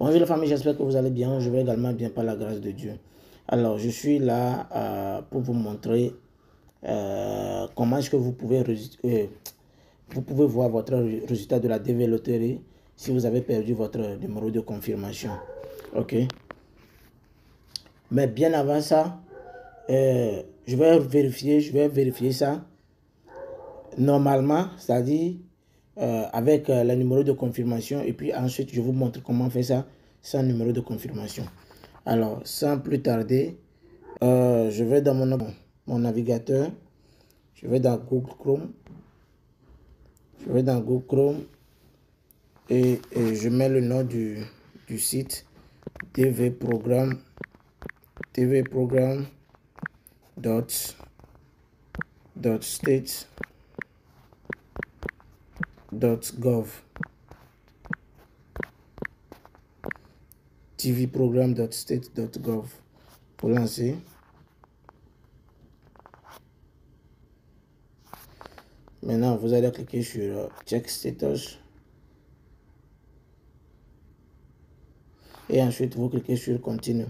Bonjour la famille, j'espère que vous allez bien. Je vais également bien par la grâce de Dieu. Alors, je suis là pour vous montrer comment est-ce que vous pouvez voir votre résultat de la DV Loterie si vous avez perdu votre numéro de confirmation. Ok. Mais bien avant ça, je vais vérifier ça normalement, c'est-à-dire avec le numéro de confirmation, et puis ensuite je vous montre comment faire ça sans numéro de confirmation. Alors, sans plus tarder, je vais dans mon navigateur, je vais dans Google Chrome, et je mets le nom du site tvprogram.state.gov. tvprogram.state.gov pour lancer. Maintenant, vous allez cliquer sur Check Status. Et ensuite, vous cliquez sur Continue.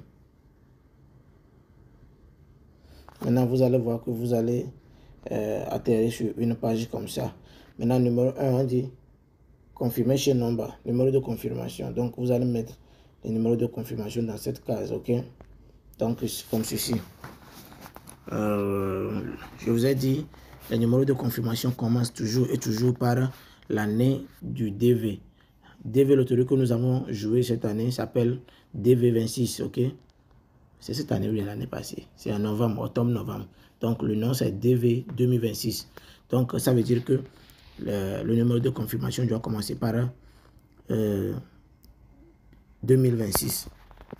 Maintenant, vous allez voir que vous allez atterrir sur une page comme ça. Maintenant, numéro 1, on dit Confirmation Number, numéro de confirmation. Donc, vous allez mettre le numéro de confirmation dans cette case, ok? Donc, comme ceci. Je vous ai dit, le numéro de confirmation commence toujours par l'année du DV. DV Loterie que nous avons joué cette année s'appelle DV26, ok? C'est cette année ou l'année passée. C'est en novembre, octobre-novembre. Donc, le nom, c'est DV 2026. Donc, ça veut dire que le numéro de confirmation doit commencer par 2026.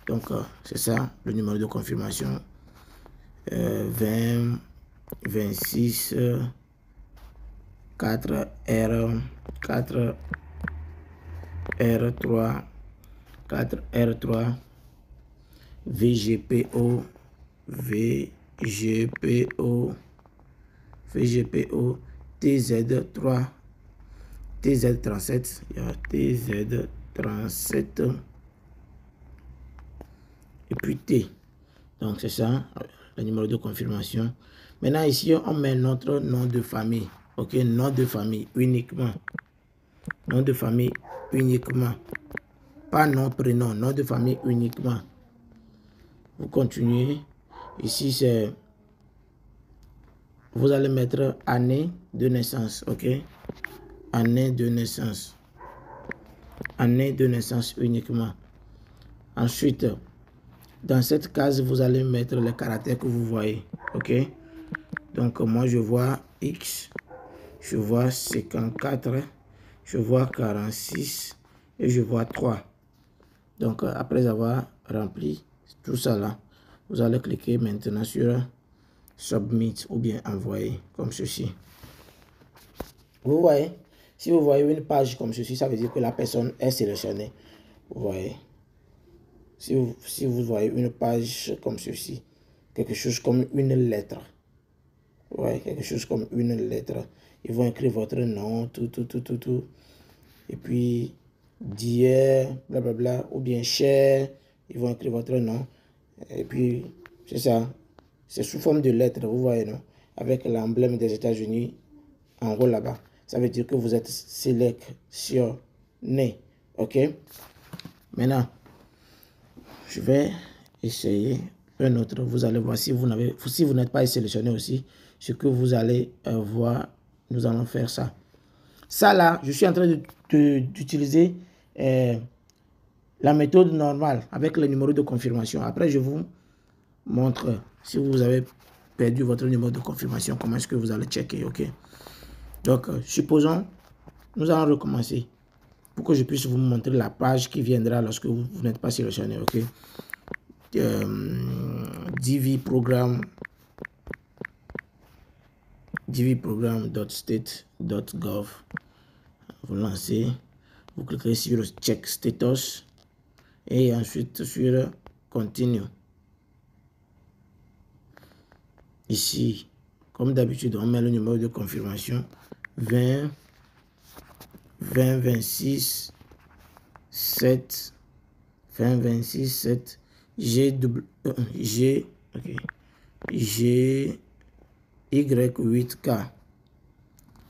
Donc, c'est ça, le numéro de confirmation. 20, 26, 4R, 4R3, 4R3, VGPO, TZ3, TZ37, TZ37, et puis T. Donc c'est ça, le numéro de confirmation. Maintenant ici, on met notre nom de famille. Ok, nom de famille uniquement. Nom de famille uniquement. Pas nom, prénom, nom de famille uniquement. Vous continuez. Ici, c'est... Vous allez mettre année de naissance, ok? Année de naissance. Année de naissance uniquement. Ensuite, dans cette case, vous allez mettre les caractères que vous voyez, ok? Donc, moi, je vois X, je vois 54, je vois 46 et je vois 3. Donc, après avoir rempli tout ça là, vous allez cliquer maintenant sur Submit ou bien Envoyer, comme ceci. Vous voyez, si vous voyez une page comme ceci, ça veut dire que la personne est sélectionnée. Vous voyez. Si vous voyez une page comme ceci, quelque chose comme une lettre. Ouais, quelque chose comme une lettre. Ils vont écrire votre nom, tout. Et puis, d'hier, blablabla, ou bien cher, ils vont écrire votre nom. Et puis, c'est ça. C'est sous forme de lettre, vous voyez, non? Avec l'emblème des États-Unis en haut là-bas. Ça veut dire que vous êtes sélectionné. Ok? Maintenant, je vais essayer un autre. Vous allez voir si vous n'êtes pas sélectionné aussi, ce que vous allez voir. Nous allons faire ça. Ça là, je suis en train d'utiliser la méthode normale avec le numéro de confirmation. Après, je vous montre si vous avez perdu votre numéro de confirmation, comment est-ce que vous allez checker, ok? Donc, supposons, nous allons recommencer pour que je puisse vous montrer la page qui viendra lorsque vous n'êtes pas sélectionné, ok? dvprogram.state.gov. Vous lancez, vous cliquez sur Check Status et ensuite sur Continue. Ici, comme d'habitude, on met le numéro de confirmation 20 26 7 fin 26, 7, G, ok, GY8K,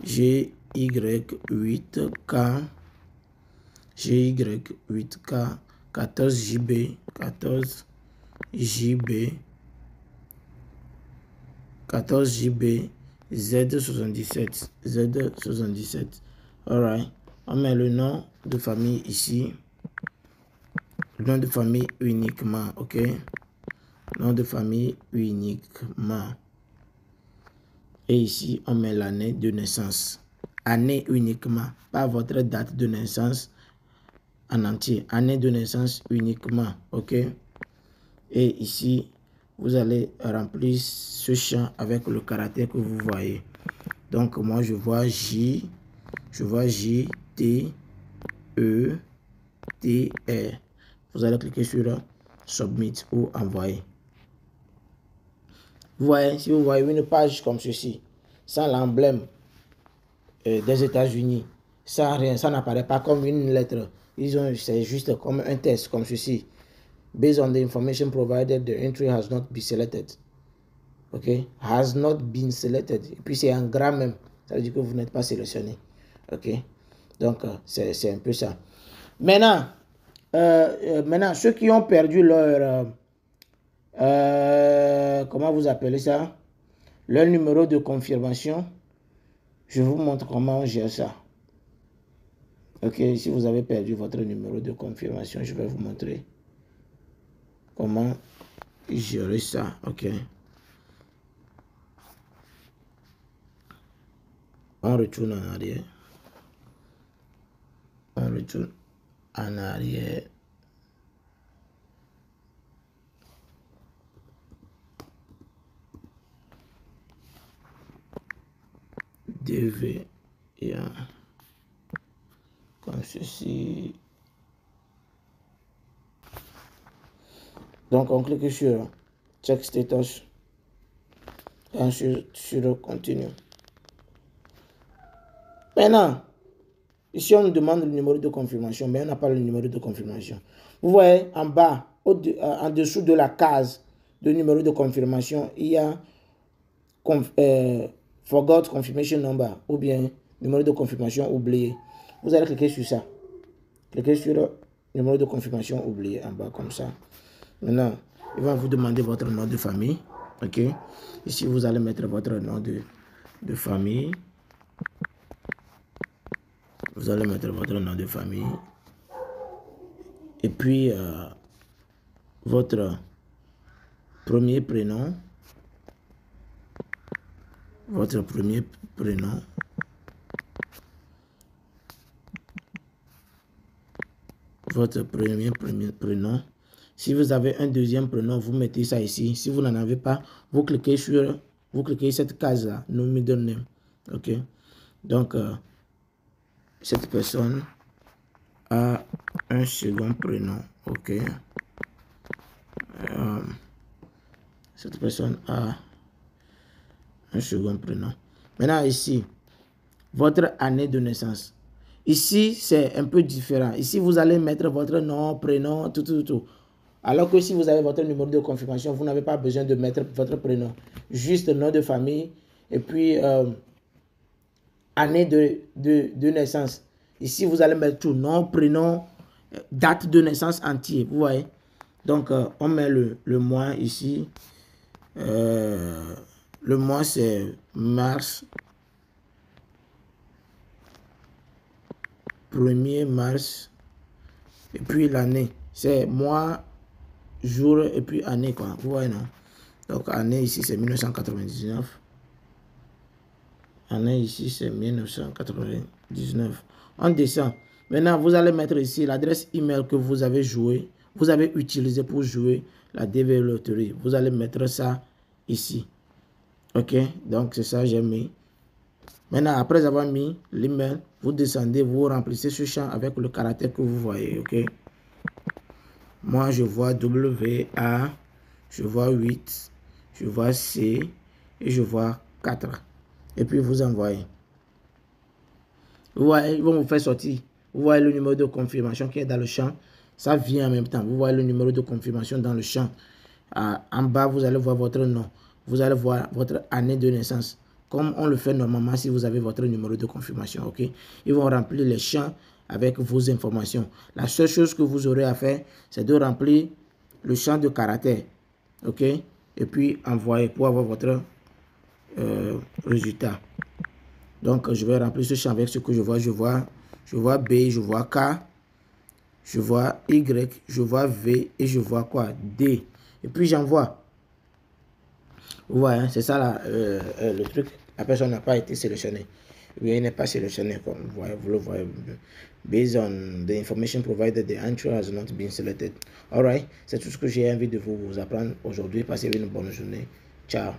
GY8K, GY8K, 14 JB, Z77. Alright, on met le nom de famille ici. Le nom de famille uniquement, ok? Nom de famille uniquement. Et ici, on met l'année de naissance. Année uniquement, pas votre date de naissance en entier. Année de naissance uniquement, ok? Et ici, vous allez remplir ce champ avec le caractère que vous voyez. Donc, moi, je vois J, T, E, T, R. Vous allez cliquer sur Submit ou Envoyer. Vous voyez, si vous voyez une page comme ceci, sans l'emblème des États-Unis, sans rien, ça n'apparaît pas comme une lettre. C'est juste comme un test, comme ceci. Based on the information provided, the entry has not been selected. Ok, has not been selected. Et puis c'est en gras même. Ça veut dire que vous n'êtes pas sélectionné. Ok, donc c'est un peu ça. Maintenant, ceux qui ont perdu leur comment vous appelez ça, leur numéro de confirmation, je vous montre comment on gère ça. Ok, si vous avez perdu votre numéro de confirmation, je vais vous montrer comment gérer ça. Ok, on retourne en arrière. On retourne en arrière. DV et comme ceci. Donc on clique sur Check Status et ensuite sur Continue. Maintenant, ici on nous demande le numéro de confirmation, mais on n'a pas le numéro de confirmation. Vous voyez en bas, en dessous de la case de numéro de confirmation, il y a Forgot Confirmation Number ou bien numéro de confirmation oublié. Vous allez cliquer sur ça. Cliquez sur numéro de confirmation oublié en bas comme ça. Maintenant, il va vous demander votre nom de famille. Ok. Ici, vous allez mettre votre nom de famille. Vous allez mettre votre nom de famille. Et puis, votre premier prénom. Votre premier prénom. Votre premier prénom. Si vous avez un deuxième prénom, vous mettez ça ici. Si vous n'en avez pas, vous cliquez sur cette case-là, no middle name. Ok. Donc, cette personne a un second prénom. Ok. Cette personne a un second prénom. Maintenant, ici, votre année de naissance. Ici, c'est un peu différent. Ici, vous allez mettre votre nom, prénom, tout. Alors que si vous avez votre numéro de confirmation, vous n'avez pas besoin de mettre votre prénom. Juste nom de famille et puis année de naissance. Ici, vous allez mettre tout, nom, prénom, date de naissance entière. Vous voyez? Donc, on met le mois ici. Le mois, c'est mars. 1er mars. Et puis l'année, c'est mois, jour et puis année, quoi. Vous voyez, non? Donc, année ici, c'est 1999. Année ici, c'est 1999. On descend. Maintenant, vous allez mettre ici l'adresse email que vous avez joué. Vous avez utilisé pour jouer la DV Loterie. Vous allez mettre ça ici. Ok? Donc, c'est ça, j'ai mis. Maintenant, après avoir mis l'email, vous descendez, vous remplissez ce champ avec le caractère que vous voyez. Ok? Moi, je vois WA, je vois 8, je vois C et je vois 4. Et puis, vous envoyez. Vous voyez, ils vont vous faire sortir. Vous voyez le numéro de confirmation qui est dans le champ. Ça vient en même temps. Vous voyez le numéro de confirmation dans le champ. En bas, vous allez voir votre nom. Vous allez voir votre année de naissance. Comme on le fait normalement si vous avez votre numéro de confirmation. Ok? Ils vont remplir les champs avec vos informations. La seule chose que vous aurez à faire, c'est de remplir le champ de caractère. Ok? Et puis envoyer pour avoir votre résultat. Donc, je vais remplir ce champ avec ce que je vois. Je vois B, je vois K, je vois Y, je vois V et je vois quoi? D. Et puis, j'envoie. Vous voyez, hein, c'est ça là, le truc. La personne n'a pas été sélectionnée. Il n'est pas sélectionné, comme vous le voyez. Based on the information provided, the entry has not been selected. Alright, c'est tout ce que j'ai envie de vous apprendre aujourd'hui. Passez une bonne journée. Ciao.